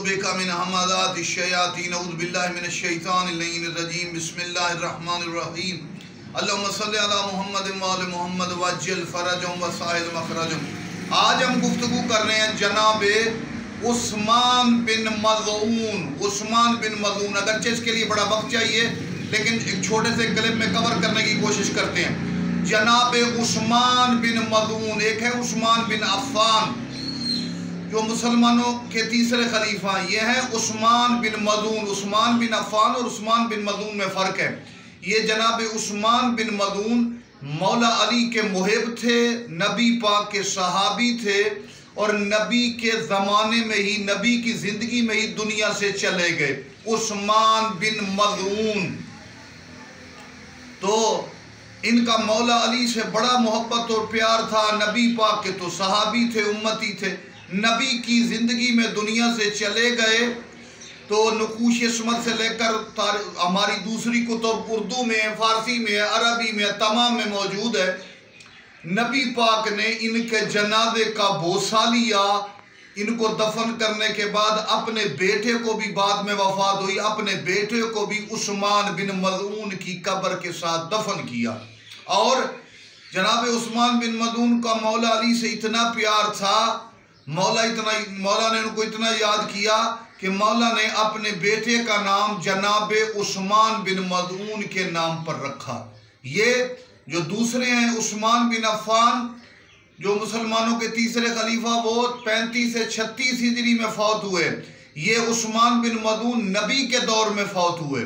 बिका मिन हमादातिश शयातीन औज़ु बिल्लाहि मिनश शैतानिर रजीम बिस्मिल्लाहिर रहमानिर रहीम अल्लाहुम्मा सल्लि अला मुहम्मद व आलि मुहम्मद वज्जिल फरजहुम व साहिल मखरजहुम। आज हम गुफ्तगू कर रहे हैं जनाब उस्मान बिन मज़ऊन। उस्मान बिन मज़ऊन, अगरचे इसके लिए बड़ा वक्त चाहिए लेकिन एक छोटे से क्लिप में कवर करने की कोशिश करते हैं। जनाब उस्मान बिन मज़ऊन, एक है उस्मान बिन अफ़्फ़ान जो मुसलमानों के तीसरे खलीफा, ये है उस्मान बिन मज़ऊन। उस्मान बिन अफ़्फ़ान और उस्मान बिन मज़ऊन में फ़र्क है। ये जनाब उस्मान बिन मज़ऊन मौला अली के मुहिब थे, नबी पाक के सहाबी थे और नबी के ज़माने में ही, नबी की ज़िंदगी में ही दुनिया से चले गए। उस्मान बिन मज़ऊन, तो इनका मौला अली से बड़ा मोहब्बत और प्यार था। नबी पाक के तो सहाबी थे, उम्मती थे, नबी की ज़िंदगी में दुनिया से चले गए। तो नकूश इस्मत से लेकर हमारी दूसरी कुतुब उर्दू में, फ़ारसी में, अरबी में, तमाम में मौजूद है। नबी पाक ने इनके जनाजे का बोसा लिया। इनको दफन करने के बाद अपने बेटे को भी, बाद में वफात हुई, अपने बेटे को भी उस्मान बिन मज़ऊन की कब्र के साथ दफन किया। और जनाब उस्मान बिन मज़ऊन का मौला अली से इतना प्यार था, मौला ने उनको इतना याद किया कि मौला ने अपने बेटे का नाम जनाब उस्मान बिन मज़ऊन के नाम पर रखा। ये जो दूसरे हैं उस्मान बिन अफ़्फ़ान जो मुसलमानों के तीसरे खलीफा, वो 35 से 36 हिजरी में फौत हुए। ये उस्मान बिन मज़ऊन नबी के दौर में फौत हुए।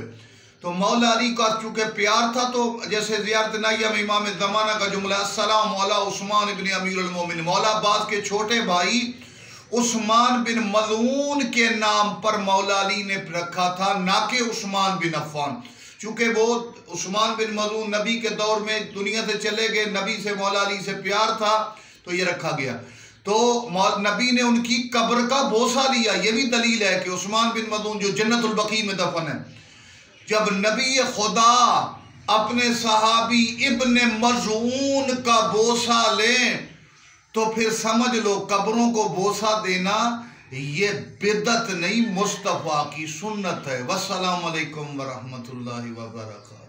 तो मौला अली का चूँकि प्यार था, तो जैसे ज़ियारत नाइया में इमाम ज़माना का जुमला, अस्सलाम अला उस्मान इब्न अमीरुल मोमिनीन, मौला अब्बास के छोटे भाई उस्मान बिन मज़ऊन के नाम पर मौला अली ने रखा था, ना कि उस्मान बिन अफ़्फ़ान। चूँकि वो उस्मान बिन मज़ऊन नबी के दौर में दुनिया से चले गए, नबी से मौला अली से प्यार था, तो ये रखा गया। तो नबी ने उनकी कब्र का बोसा लिया। ये भी दलील है कि उस्मान बिन मज़ऊन जो जन्नतुल बकी में दफन है, जब नबी खुदा अपने सहाबी इब्ने मज़ऊन का बोसा लें तो फिर समझ लो कब्रों को बोसा देना ये बिदअत नहीं, मुस्तफ़ा की सुन्नत है। वस्सलामु अलैकुम व रहमतुल्लाहि व बरकातहू।